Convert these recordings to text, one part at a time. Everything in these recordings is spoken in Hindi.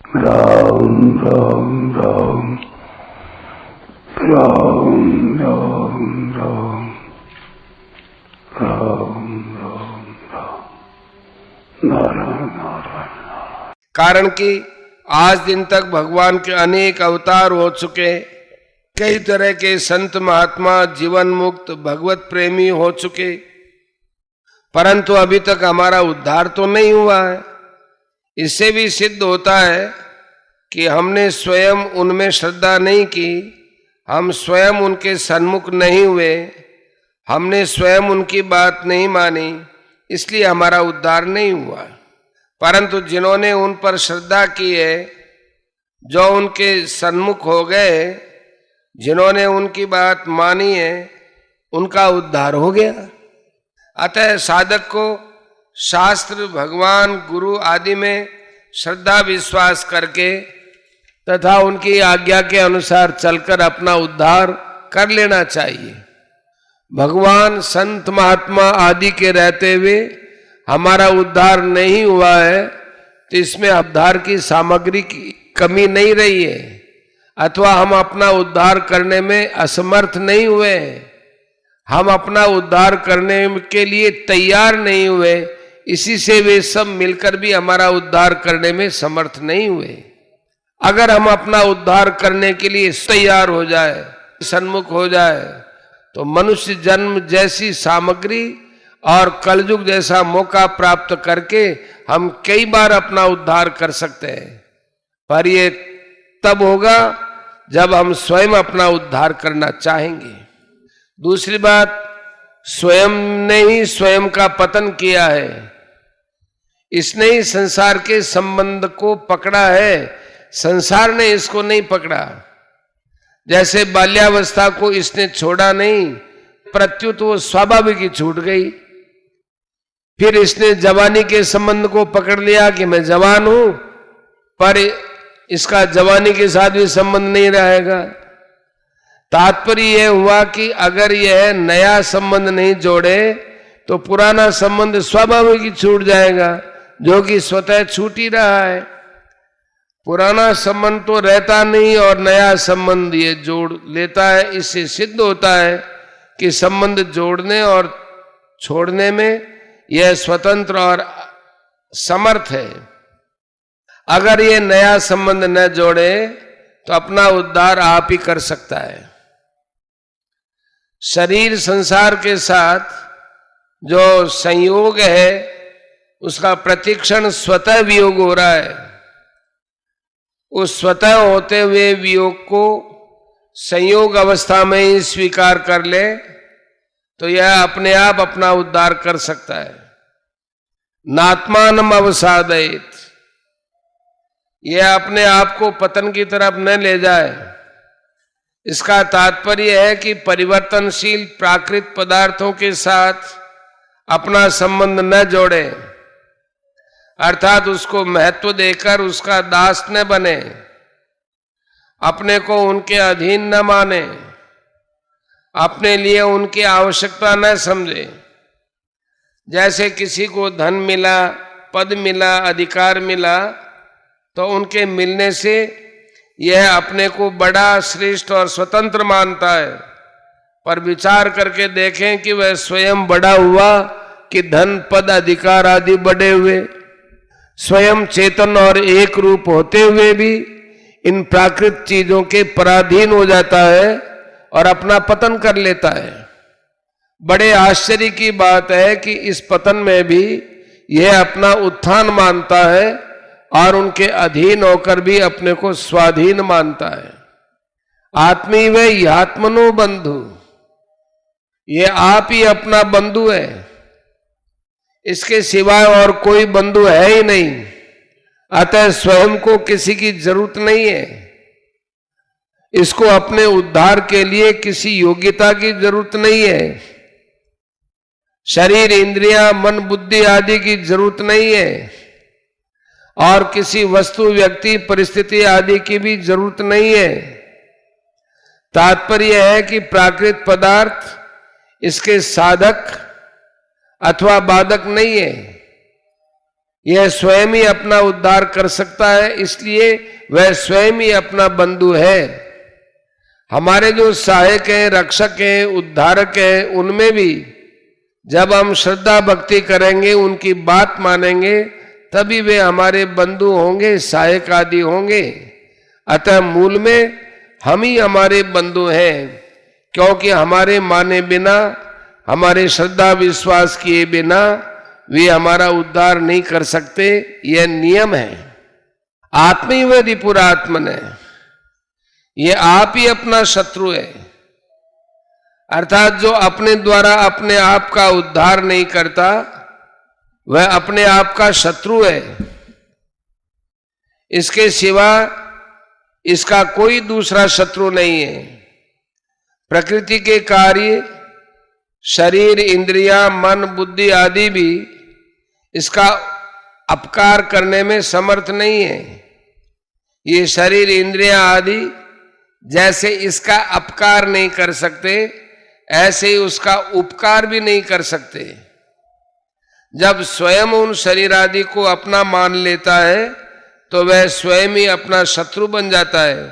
राम राम राम राम राम राम राम राम राम नारायण नारायण। कारण कि आज दिन तक भगवान के अनेक अवतार हो चुके, कई तरह के संत महात्मा जीवन मुक्त भगवत प्रेमी हो चुके, परंतु अभी तक हमारा उद्धार तो नहीं हुआ है। इससे भी सिद्ध होता है कि हमने स्वयं उनमें श्रद्धा नहीं की, हम स्वयं उनके सन्मुख नहीं हुए, हमने स्वयं उनकी बात नहीं मानी, इसलिए हमारा उद्धार नहीं हुआ। परंतु जिन्होंने उन पर श्रद्धा की है, जो उनके सन्मुख हो गए, जिन्होंने उनकी बात मानी है, उनका उद्धार हो गया। अतः साधक को शास्त्र, भगवान, गुरु आदि में श्रद्धा विश्वास करके तथा उनकी आज्ञा के अनुसार चलकर अपना उद्धार कर लेना चाहिए। भगवान, संत महात्मा आदि के रहते हुए हमारा उद्धार नहीं हुआ है, तो इसमें उद्धार की सामग्री की कमी नहीं रही है, अथवा हम अपना उद्धार करने में असमर्थ नहीं हुए, हम अपना उद्धार करने के लिए तैयार नहीं हुए, इसी से वे सब मिलकर भी हमारा उद्धार करने में समर्थ नहीं हुए। अगर हम अपना उद्धार करने के लिए तैयार हो जाए, सन्मुख हो जाए, तो मनुष्य जन्म जैसी सामग्री और कलयुग जैसा मौका प्राप्त करके हम कई बार अपना उद्धार कर सकते हैं। पर ये तब होगा जब हम स्वयं अपना उद्धार करना चाहेंगे। दूसरी बात, स्वयं ने ही स्वयं का पतन किया है, इसने ही संसार के संबंध को पकड़ा है, संसार ने इसको नहीं पकड़ा। जैसे बाल्यावस्था को इसने छोड़ा नहीं, प्रत्युत वो स्वाभाविक ही छूट गई। फिर इसने जवानी के संबंध को पकड़ लिया कि मैं जवान हूं, पर इसका जवानी के साथ भी संबंध नहीं रहेगा। तात्पर्य यह हुआ कि अगर यह नया संबंध नहीं जोड़े तो पुराना संबंध स्वाभाविक ही छूट जाएगा, जो कि स्वतः छूट ही रहा है। पुराना संबंध तो रहता नहीं और नया संबंध ये जोड़ लेता है। इससे सिद्ध होता है कि संबंध जोड़ने और छोड़ने में यह स्वतंत्र और समर्थ है। अगर ये नया संबंध न जोड़े तो अपना उद्धार आप ही कर सकता है। शरीर संसार के साथ जो संयोग है, उसका प्रतिक्षण स्वतः वियोग हो रहा है। उस स्वतः होते हुए वियोग को संयोग अवस्था में ही स्वीकार कर ले तो यह अपने आप अपना उद्धार कर सकता है। नात्मानम अवसादयेत, यह अपने आप को पतन की तरफ न ले जाए। इसका तात्पर्य है कि परिवर्तनशील प्राकृत पदार्थों के साथ अपना संबंध न जोड़े, अर्थात उसको महत्व देकर उसका दास न बने, अपने को उनके अधीन न माने, अपने लिए उनकी आवश्यकता न समझे। जैसे किसी को धन मिला, पद मिला, अधिकार मिला, तो उनके मिलने से यह अपने को बड़ा, श्रेष्ठ और स्वतंत्र मानता है। पर विचार करके देखें कि वह स्वयं बड़ा हुआ कि धन, पद, अधिकार आदि बड़े हुए। स्वयं चेतन और एक रूप होते हुए भी इन प्राकृत चीजों के पराधीन हो जाता है और अपना पतन कर लेता है। बड़े आश्चर्य की बात है कि इस पतन में भी यह अपना उत्थान मानता है और उनके अधीन होकर भी अपने को स्वाधीन मानता है। आत्मी वे आत्मनो बंधु, ये आप ही अपना बंधु है, इसके सिवाय और कोई बंधु है ही नहीं। अतः स्वयं को किसी की जरूरत नहीं है। इसको अपने उद्धार के लिए किसी योग्यता की जरूरत नहीं है। शरीर, इंद्रियां, मन, बुद्धि आदि की जरूरत नहीं है और किसी वस्तु, व्यक्ति, परिस्थिति आदि की भी जरूरत नहीं है। तात्पर्य है कि प्राकृत पदार्थ इसके साधक अथवा बाधक नहीं है। यह स्वयं ही अपना उद्धार कर सकता है, इसलिए वह स्वयं ही अपना बंधु है। हमारे जो सहायक हैं, रक्षक हैं, उद्धारक हैं, उनमें भी जब हम श्रद्धा भक्ति करेंगे, उनकी बात मानेंगे, तभी वे हमारे बंधु होंगे, सहायक आदि होंगे। अतः मूल में हम ही हमारे बंधु हैं, क्योंकि हमारे माने बिना, हमारे श्रद्धा विश्वास किए बिना वे हमारा उद्धार नहीं कर सकते। यह नियम है। आत्मैव रिपुरात्मन है, ये आप ही अपना शत्रु है। अर्थात जो अपने द्वारा अपने आप का उद्धार नहीं करता, वह अपने आप का शत्रु है। इसके सिवा इसका कोई दूसरा शत्रु नहीं है। प्रकृति के कार्य, शरीर, इंद्रियां, मन, बुद्धि आदि भी इसका अपकार करने में समर्थ नहीं है। ये शरीर, इंद्रियां आदि जैसे इसका अपकार नहीं कर सकते, ऐसे ही उसका उपकार भी नहीं कर सकते। जब स्वयं उन शरीर आदि को अपना मान लेता है, तो वह स्वयं ही अपना शत्रु बन जाता है।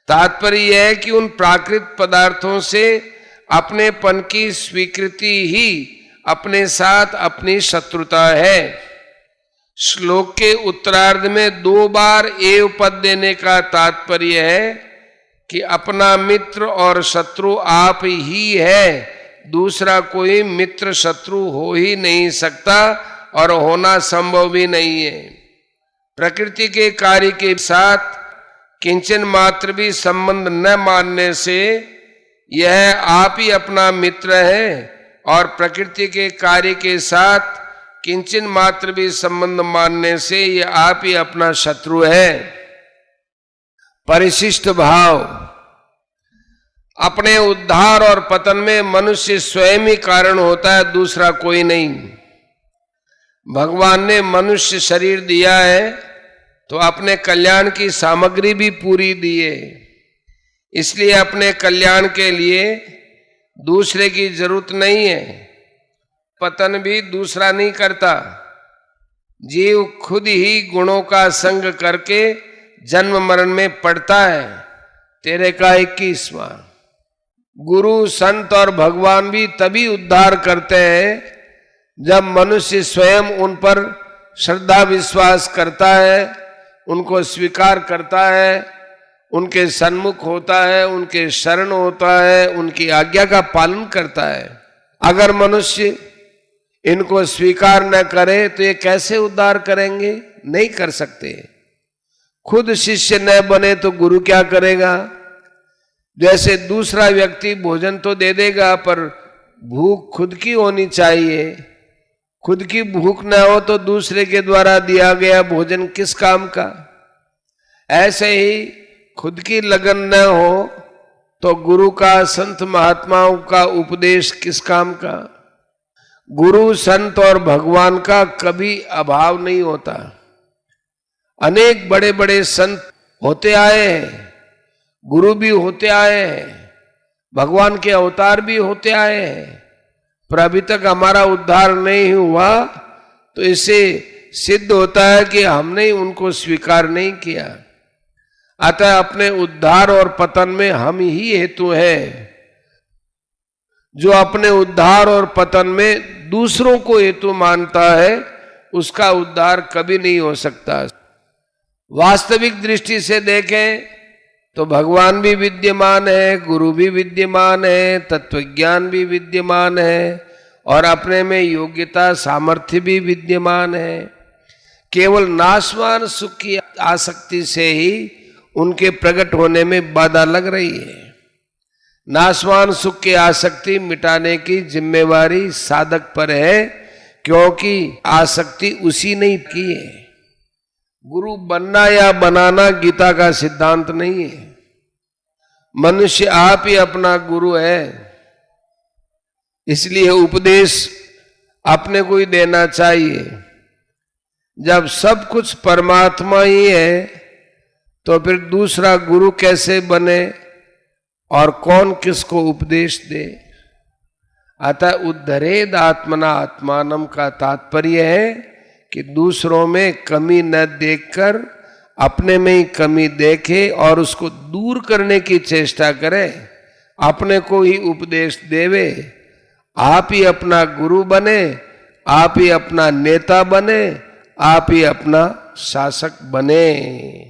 तात्पर्य यह है कि उन प्राकृत पदार्थों से अपनेपन की स्वीकृति ही अपने साथ अपनी शत्रुता है। श्लोक के उत्तरार्ध में 2 बार एव पद देने का तात्पर्य है कि अपना मित्र और शत्रु आप ही है, दूसरा कोई मित्र शत्रु हो ही नहीं सकता और होना संभव भी नहीं है। प्रकृति के कार्य के साथ किंचन मात्र भी संबंध न मानने से यह आप ही अपना मित्र है, और प्रकृति के कार्य के साथ किंचन मात्र भी संबंध मानने से यह आप ही अपना शत्रु है। परिशिष्ट भाव, अपने उद्धार और पतन में मनुष्य स्वयं ही कारण होता है, दूसरा कोई नहीं। भगवान ने मनुष्य शरीर दिया है तो अपने कल्याण की सामग्री भी पूरी दी है, इसलिए अपने कल्याण के लिए दूसरे की जरूरत नहीं है। पतन भी दूसरा नहीं करता। जीव खुद ही गुणों का संग करके जन्म मरण में पड़ता है। तेरे का 21वां। गुरु, संत और भगवान भी तभी उद्धार करते हैं जब मनुष्य स्वयं उन पर श्रद्धा विश्वास करता है, उनको स्वीकार करता है, उनके सन्मुख होता है, उनके शरण होता है, उनकी आज्ञा का पालन करता है। अगर मनुष्य इनको स्वीकार न करे तो ये कैसे उद्धार करेंगे? नहीं कर सकते। खुद शिष्य न बने तो गुरु क्या करेगा? जैसे दूसरा व्यक्ति भोजन तो दे देगा, पर भूख खुद की होनी चाहिए। खुद की भूख न हो तो दूसरे के द्वारा दिया गया भोजन किस काम का? ऐसे ही खुद की लगन न हो तो गुरु का, संत महात्माओं का उपदेश किस काम का? गुरु, संत और भगवान का कभी अभाव नहीं होता। अनेक बड़े बड़े संत होते आए हैं, गुरु भी होते आए हैं, भगवान के अवतार भी होते आए हैं, पर अभी तक हमारा उद्धार नहीं हुआ। तो इससे सिद्ध होता है कि हमने उनको स्वीकार नहीं किया। अतः अपने उद्धार और पतन में हम ही हेतु हैं। जो अपने उद्धार और पतन में दूसरों को हेतु मानता है, उसका उद्धार कभी नहीं हो सकता। वास्तविक दृष्टि से देखें तो भगवान भी विद्यमान है, गुरु भी विद्यमान है, तत्वज्ञान भी विद्यमान है, और अपने में योग्यता सामर्थ्य भी विद्यमान है। केवल नाशवान सुख की आसक्ति से ही उनके प्रकट होने में बाधा लग रही है। नाशवान सुख की आसक्ति मिटाने की जिम्मेवारी साधक पर है, क्योंकि आसक्ति उसी ने की है। गुरु बनना या बनाना गीता का सिद्धांत नहीं है। मनुष्य आप ही अपना गुरु है, इसलिए उपदेश अपने को ही देना चाहिए। जब सब कुछ परमात्मा ही है तो फिर दूसरा गुरु कैसे बने और कौन किसको उपदेश दे? अतः उद्धरेद आत्मना आत्मानम का तात्पर्य है कि दूसरों में कमी न देखकर अपने में ही कमी देखे और उसको दूर करने की चेष्टा करे, अपने को ही उपदेश देवे। आप ही अपना गुरु बने, आप ही अपना नेता बने, आप ही अपना शासक बने।